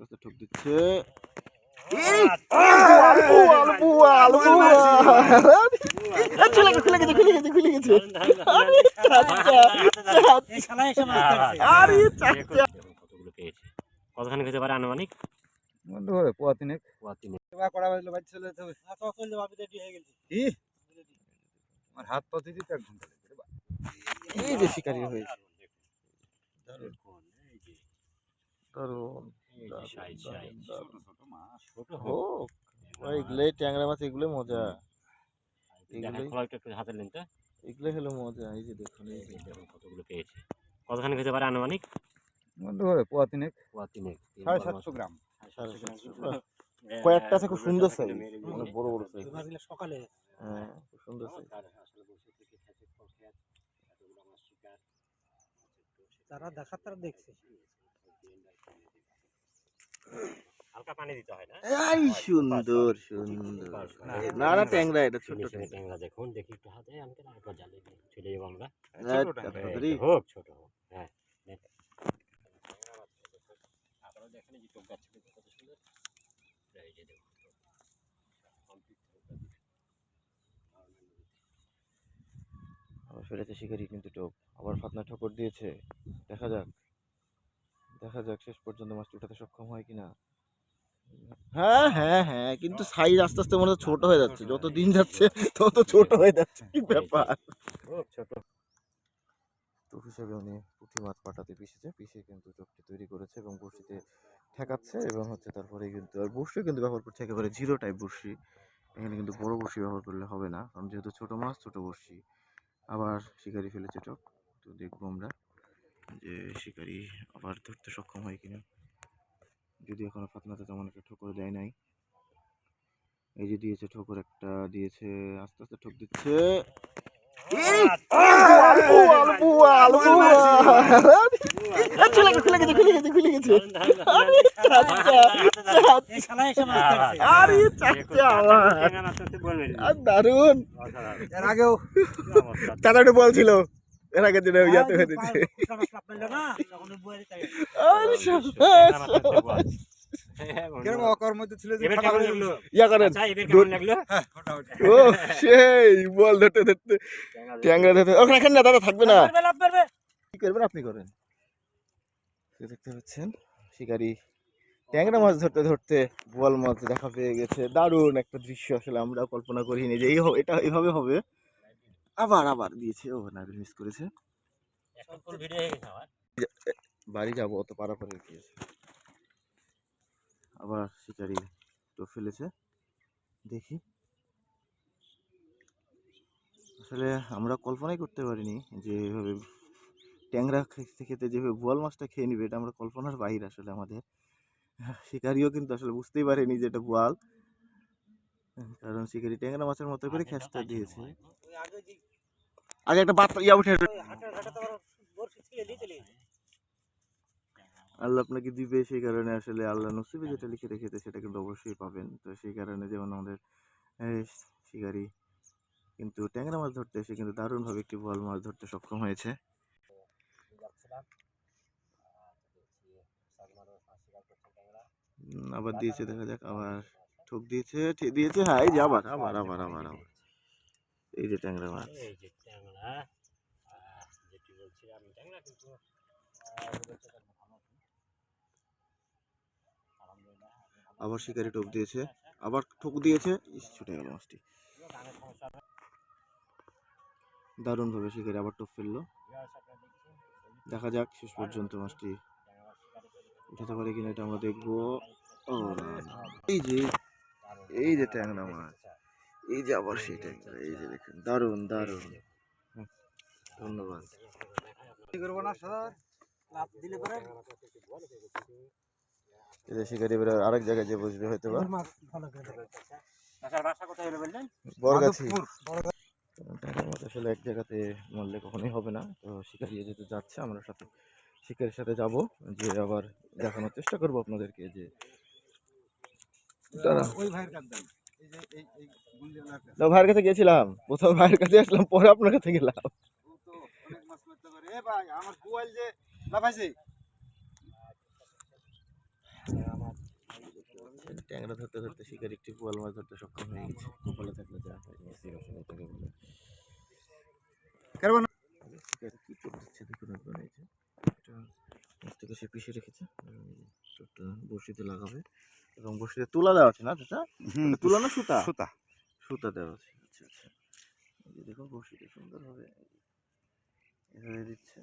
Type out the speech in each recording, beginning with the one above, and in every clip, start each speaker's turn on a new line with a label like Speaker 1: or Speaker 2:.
Speaker 1: আস্তে আস্তে ঠোক দিচ্ছে।
Speaker 2: কতখানি খেতে পারে আনুমানিক?
Speaker 1: পোয়া তিনেক। হাত পথে দিতে 1 ঘন্টা এই যে শিকারি হয়েছে। এগুলোই ট্যাংরা মাছ, এগুলোই মজা।
Speaker 2: হাতের লেনটা
Speaker 1: এগুলোই হলো মজা। এই যে দেখুন
Speaker 2: কতগুলো পেয়েছে। কতখানি খেতে পারে আনুমানিক?
Speaker 1: পোয়া তিনেক। 750 গ্রাম। কয়েকটা আছে খুব সুন্দর সাইজ, অনেক বড় বড় সাইজ।
Speaker 2: সকালে
Speaker 1: হ্যাঁ, খুব সুন্দর সাইজ।
Speaker 2: তারা দেখার তারা দেখছে। হালকা পানি দিতে হয় না?
Speaker 1: এই সুন্দর সুন্দর। না না ট্যাংরা, এটা ছোট
Speaker 2: ট্যাংরা। দেখুন দেখি একটু হাতে আনতে না, একবার জালে চলে যাবো আমরা।
Speaker 1: হোক
Speaker 2: ছোট হোক। হ্যাঁ, আপনারা দেখেন যে টোপ গাছ কত সুন্দর। এই যে দেখুন
Speaker 1: ফেলেছে শিকারি, কিন্তু টোপ আবার ফাতনা ঠোকর দিয়েছে। দেখা যাক শেষ পর্যন্ত মাছটি উঠাতে সক্ষম হয় কিনা। হ্যাঁ হ্যাঁ হ্যাঁ, কিন্তু সাইজ আস্তে আস্তে মনে হচ্ছে ছোট হয়ে যাচ্ছে, যত দিন যাচ্ছে তত ছোট হয়ে যাচ্ছে। কি ব্যাপার,
Speaker 2: ছোট
Speaker 1: টোপ হিসেবে উনি পুঁটি মাছ পাটাতে পিষে কিন্তু টোপটি তৈরি করেছে এবং বড়শিতে ঠেকাচ্ছে এবং হচ্ছে তারপরে কিন্তু আর বড়শি কিন্তু ব্যবহার করছে একেবারে জিরো টাইপ বড়শি। এখানে কিন্তু বড় বড়শি ব্যবহার করলে হবে না, কারণ যেহেতু ছোট মাছ ছোট বড়শি। আবার শিকারি ফেলেছে টোপ, তো দেখবো আমরা যে শিকারি আবার ধরতে সক্ষম হয় কিনা। যদি এখনো ফাতনাতে তেমন একটা ঠোকর দেয় নাই। এই যে দিয়েছে ঠোকর, একটা দিয়েছে, আস্তে আস্তে ঠোক দিচ্ছে। দারুন। এর আগেও চাচাটা বলছিল, এর আগে দিনে ইয়াতে হয়ে দিচ্ছে। বল ধরতে ধরতে ট্যাংরা ধরতে রাখেন না, দাদা থাকবে না। কি করবেন আপনি, করেন। দেখতে পাচ্ছেন শিকারি ট্যাংরা মাছ ধরতে ধরতে বোয়াল মাছ দেখা পেয়ে গেছে। দারুণ একটা দৃশ্য, আসলে আমরা কল্পনা করিনি যে এটা এইভাবে হবে। আবার আবার দিয়েছে, ও না মিস করেছে। বাড়ি যাবো, অত পারাপারে গিয়েছে। আবার শিকারি তো ফেলেছে, দেখি। আসলে আমরা কল্পনাই করতে পারিনি যে এভাবে ট্যাংরা খেতে খেতে যেভাবে বোয়াল মাছটা খেয়ে নিবে, এটা আমরা কল্পনার বাইরে। আসলে আমাদের শিকারিও কিন্তু আসলে বুঝতেই পারেনি যে এটা বোয়াল, কারণ শিকারি ট্যাংরা মাছের মতো করে খেঁচটা দিয়েছে। আগে একটা বাচ্চা ইয়া উঠে, আল্লাহ আপনাকে দিবে, সেই কারণে আসলে আল্লাহ নসিবে যেটা লিখে রেখেছে সেটা কিন্তু অবশ্যই পাবেন। তো সেই কারণে যেমন আমাদের শিকারি কিন্তু ট্যাংরা মাছ ধরতে এসে কিন্তু দারুণভাবে একটি বোয়াল মাছ ধরতে সক্ষম হয়েছে। আবার দিয়েছে, দেখা যাক, আবার ঠোক দিয়েছে, দিয়েছে। হ্যাঁ, এই যে আবার আবার আবার আবার আবার এই যে ট্যাংরা মাছ। আবার শিকারি টোপ দিয়েছে, আবার ঠোক দিয়েছে, ছুটে গেল মাছটি। দারুণ ভাবে শিকারি আবার টোপ ফেললো। দেখা যাক শেষ পর্যন্ত মাছটি উঠাতে পারে কিনা, এটা আমরা দেখবো। ও এই যে ট্যাংরা মাছ, এই যে আবার সেই ট্যাংরা, এই যে দেখুন, দারুণ দারুণ। ধন্যবাদ। শিকারি এবার আরেক জায়গায় যে বসবে হয়তো বা বরগাছি। আসলে এক জায়গাতে মরলে কখনোই হবে না, তো শিকারি যেহেতু যাচ্ছে, আমরা সাথে শিকারির সাথে যাব, যে আবার দেখানোর চেষ্টা করবো আপনাদেরকে যে ভাইয়ের কাছে গেছিলাম, প্রথম ভাইয়ের কাছে আসলাম, পরে আপনার কাছে গেলাম। ট্যাংরা ধরতে ধরতে শিকারি একটি বোয়াল মাছ ধরতে সক্ষম হয়ে গেছে। কপালে থাকলে যা হয় নসিব আসলে এটাকে বলে। শিকারি কি করে দিচ্ছে দেখুন একবার, এই যে এটা মাছটাকে সে পিষে রেখেছে, টোপটা বড়শিতে লাগাবে এবং বড়শিতে তুলা দেওয়া আছে না চাচা? ওটা তুলা না সুতা?
Speaker 3: সুতা।
Speaker 1: সুতা দেওয়া আছে। আচ্ছা আচ্ছা, এই যে দেখুন বড়শিতে সুন্দরভাবে এভাবে দিচ্ছে,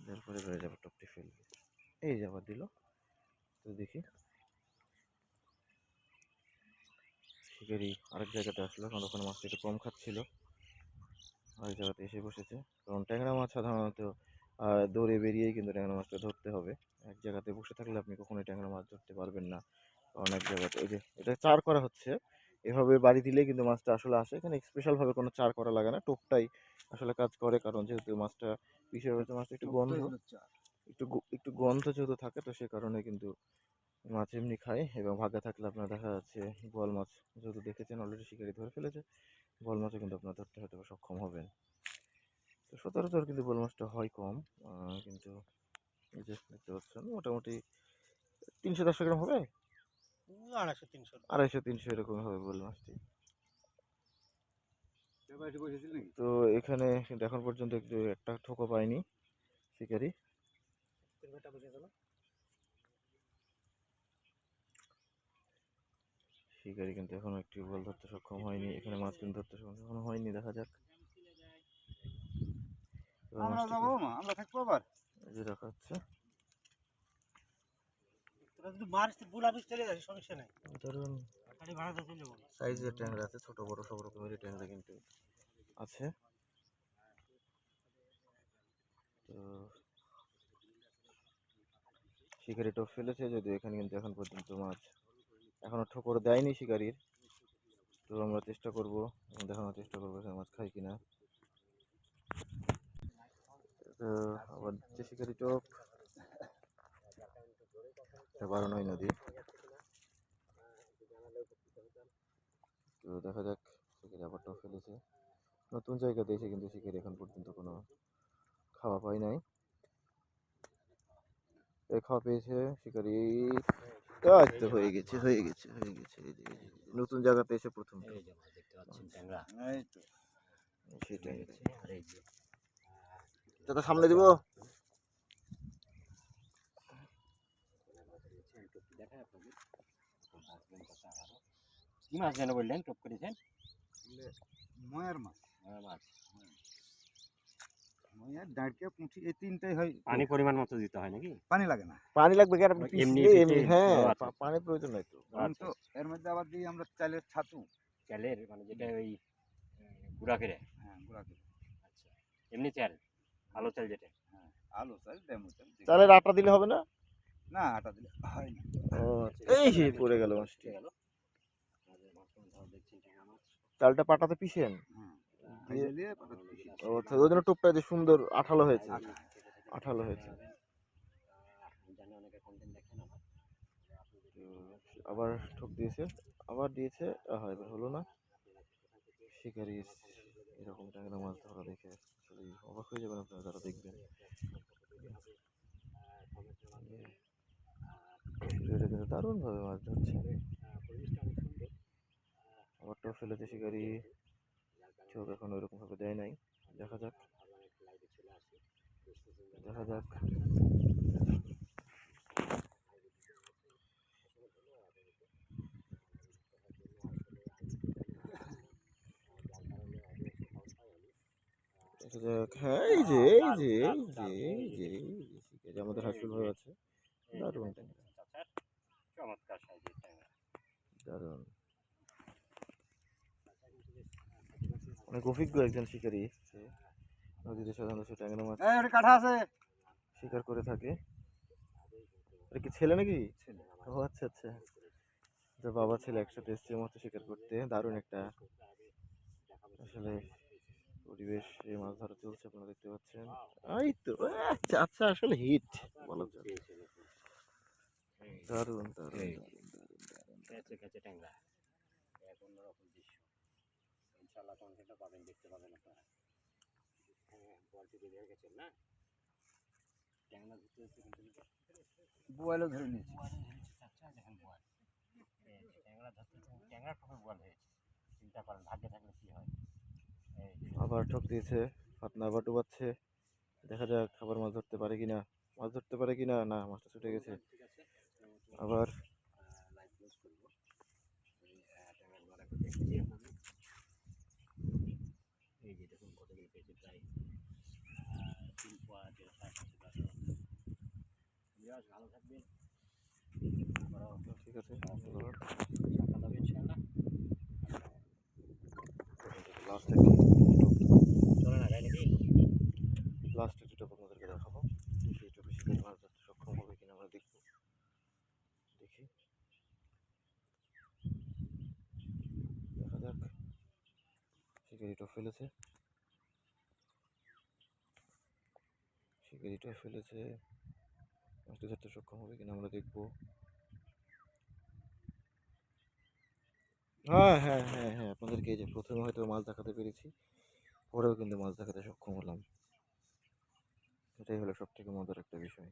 Speaker 1: তারপরে বেড়ে যাবে টপটি ফেলবে। এই যে আবার দিল, তো দেখি শিকারি আরেক জায়গাতে আসলো, কারণ ওখানে মাছটা একটু কম খাচ্ছিল, আরেক জায়গাতে এসে বসেছে। কারণ ট্যাংরা মাছ সাধারণত দৌড়ে বেরিয়েই কিন্তু ট্যাংরা মাছটা ধরতে হবে। এক জায়গাতে বসে থাকলে আপনি কখনোই ট্যাংরা মাছ ধরতে পারবেন না। কারণ এক জায়গাতে এই যে এটা চার করা হচ্ছে, এভাবে বাড়ি দিলেই কিন্তু মাছটা আসলে আসে। এখানে স্পেশালভাবে কোনো চার করা লাগে না, টোপটাই আসলে কাজ করে। কারণ যেহেতু মাছটা পিসে হয়েছে, মাছটা একটু গন্ধ, একটু গন্ধ যেহেতু থাকে, তো সে কারণে কিন্তু মাছ এমনি খায়। এবং ভাগ্যে থাকলে আপনার দেখা যাচ্ছে বোয়াল মাছ, যেহেতু দেখেছেন অলরেডি শিকারি ধরে ফেলেছে, বোয়াল মাছও কিন্তু আপনার ধরতে হয়তো সক্ষম হবেন। তো সচরাচর কিন্তু বোয়াল মাছটা হয় কম, কিন্তু এই যে দেখতে পাচ্ছেন মোটামুটি 300-400 গ্রাম হবে, 250-300 এরকম হবে বোয়াল মাছটি। তো এখানে কিন্তু এখন পর্যন্ত একটু একটা ঠোকা পায়নি শিকারি। শিকারি কিন্তু এখনো একটি বোয়াল ধরতে সক্ষম হয়নি, এখানে মাছ কিন্তু ধরতে সক্ষম হয়নি। দেখা যাক,
Speaker 3: আমরা যাবো মা, আমরা থাকবো আবার।
Speaker 1: এই যে রাখা হচ্ছে।
Speaker 3: তোরা যদি মারিস তো বুলা বিষ চলে যাবে, সমস্যা নাই।
Speaker 1: ধরুন
Speaker 3: গাড়ি ভাড়া দিয়ে চলে যাবো।
Speaker 1: সাইজের ট্যাংরা আছে, ছোট বড় সব রকমেরই ট্যাংরা কিন্তু আছে। তো শিকারি টোপ ফেলেছে, যদিও এখানে কিন্তু এখন পর্যন্ত মাছ এখনো ঠোকর দেয়নি শিকারির। তো আমরা চেষ্টা করবো এবং দেখানোর চেষ্টা করবো এখানে মাছ খাই কিনা। তো আবার যে শিকারি টোপ, এটা বারোনই নদী। তো দেখা যাক, শিকারি আবার টোপ ফেলেছে নতুন জায়গাতে এসে, কিন্তু শিকারি এখন পর্যন্ত কোনো খাওয়া পায় নাই। এই খাওয়া পেয়েছে শিকারি, এই তো হয়ে গেছে হয়ে গেছে হয়ে গেছে। এই যে নতুন জায়গাতে এসে প্রথম
Speaker 2: এই যে মাছ দেখতে পাচ্ছেন ট্যাংরা,
Speaker 3: এই তো
Speaker 1: সেটাই।
Speaker 2: আর এই যে
Speaker 1: দাদা সামনে দিব।
Speaker 2: দেখায় আপনাদের কি মাছ যেন বললেন টোপ করেছেন?
Speaker 3: ময়ার মাছ।
Speaker 2: মাছ
Speaker 3: ময়ার, ডাঁড়কে, পুঁটি, এই তিনটাই হয়।
Speaker 2: পানি পরিমাণ মতো দিতে হয় নাকি?
Speaker 3: পানি লাগে না।
Speaker 1: পানি লাগবে কেন? আপনি
Speaker 2: এমনি
Speaker 1: পিছলে
Speaker 2: দিতে?
Speaker 1: এমনি, হ্যাঁ
Speaker 2: ও আচ্ছা,
Speaker 1: পানির প্রয়োজন নাই তো।
Speaker 3: বরং
Speaker 2: আচ্ছা।
Speaker 3: তো এর মধ্যে আবার দিই আমরা চালের ছাতু।
Speaker 2: চালের মানে যেটা ওই গুঁড়া করে?
Speaker 3: হ্যাঁ, গুঁড়া করে।
Speaker 2: আচ্ছা, এমনি চাল, কালো চাল যেটা?
Speaker 3: হ্যাঁ, আলু চাল, ডেমো চাল।
Speaker 1: চালের আটা দিলে হবে না?
Speaker 3: না, আটা দিলে হয় না।
Speaker 1: ও এই সেই পড়ে গেল মাছটি।
Speaker 2: দেখছেন ট্যাংরা মাছ
Speaker 1: চালটা পাটাতে পিষেন।
Speaker 3: হ্যাঁ, ভেজে নিয়ে পাতা পিষি।
Speaker 1: ও আচ্ছা, ওই জন্য টোপটা যে সুন্দর আঠালো হয়েছে,
Speaker 3: আটা।
Speaker 1: আঠালো হয়েছে।
Speaker 2: জানি অনেকে কন্টেন্ট দেখেন আমার,
Speaker 1: তো আবার ঠোক দিয়েছে, আবার দিয়েছে, আহা এবার হলো না। শিকারি এরকম ট্যাংরা মাছ ধরা দেখে আসলে অবাক হয়ে যাবেন আপনারা যারা দেখবেন। এটা কিন্তু দারুণভাবে মাছ ধরছে। আবার টোপ ফেলেছে শিকারি, চোখ এখন ওইরকম ভাবে দেয় নাই। দেখা যাক, দেখা যাক। দেখা যাক, হ্যাঁ এই যে এই যে এই যে এই যে এই যে শিকারি আমাদের হাসিল ভাই আছে। দারুণ ট্যাংরা,
Speaker 2: চমৎকার সাইজের ট্যাংরা।
Speaker 1: দারুণ। অনেক অভিজ্ঞ একজন শিকারী সে, নদীতে সাধারণত সে ট্যাংরা মাছ
Speaker 3: এই, ওটা কাঠা আছে।
Speaker 1: শিকার করে থাকে। এটা কি ছেলে নাকি?
Speaker 3: ছেলে।
Speaker 1: ও আচ্ছা আচ্ছা, তো বাবা ছেলে একসাথে এসছে মতো শিকার করতে। দারুণ একটা আসলে পরিবেশ, এই মাছ ধরা চলছে আপনারা দেখতে পাচ্ছেন। এই তো আচ্ছা আচ্ছা, আসলে হিট বলা যায়। দারুণ দারুণ
Speaker 2: এই
Speaker 1: দারুণ দারুণ দারুণ।
Speaker 2: খেয়েছে খেয়েছে ট্যাংরা, এক অন্যরকম দৃশ্য। ইনশাল্লাহ কন্টেন্টটা পাবেন, দেখতে পাবেন আপনারা। হ্যাঁ, বলটি বেরিয়ে গেছেন না ট্যাংরা ধরতে ধরতে কিন্তু
Speaker 3: বোয়ালও ধরে নিয়েছি।
Speaker 2: দেখেন বোয়াল, ট্যাংরা ট্যাংরা টোপে বল হয়েছে, চিন্তা করেন ভাগ্যে থাকলে কি হয়। এই যে
Speaker 1: আবার ঠক দিয়েছে, ফাতনা আবার ডুবাচ্ছে। দেখা যাক আবার মাছ ধরতে পারে কিনা, মাছ ধরতে পারে কিনা। না, মাছটা ছুটে গেছে।
Speaker 2: ঠিক আছে,
Speaker 1: আবার
Speaker 2: লাইভ ক্লোজ করবো। এই ট্যাংরা গুলো একটু দেখে দিই আপনাদের। এই যে দেখুন কতগুলো পেয়েছে, প্রায় 3 পোয়া, 500 বিরাজ ভালো থাকবেন। আবারও
Speaker 1: ঠিক আছে, ধন্যবাদ।
Speaker 2: সকাল হবে ইনশাআল্লাহ।
Speaker 1: লাস্ট একটি
Speaker 2: চলে না গাই নাকি?
Speaker 1: লাস্ট একটি টপ আপনাদেরকে দেখাবো। সেই টপে শিকারি মাছ ধরতে সক্ষম হবে কিনা আমরা দেখবো। দেখি, দেখা যাক। শিকারি টপ ফেলেছে, শিকারি টপ ফেলেছে। মাছটি ধরতে সক্ষম হবে কিনা আমরা দেখবো। হ্যাঁ হ্যাঁ হ্যাঁ হ্যাঁ, আপনাদেরকে এই যে প্রথমে হয়তো মাছ দেখাতে পেরেছি, পরেও কিন্তু মাছ দেখাতে সক্ষম হলাম। এটাই হলো সব থেকে মজার একটা বিষয়।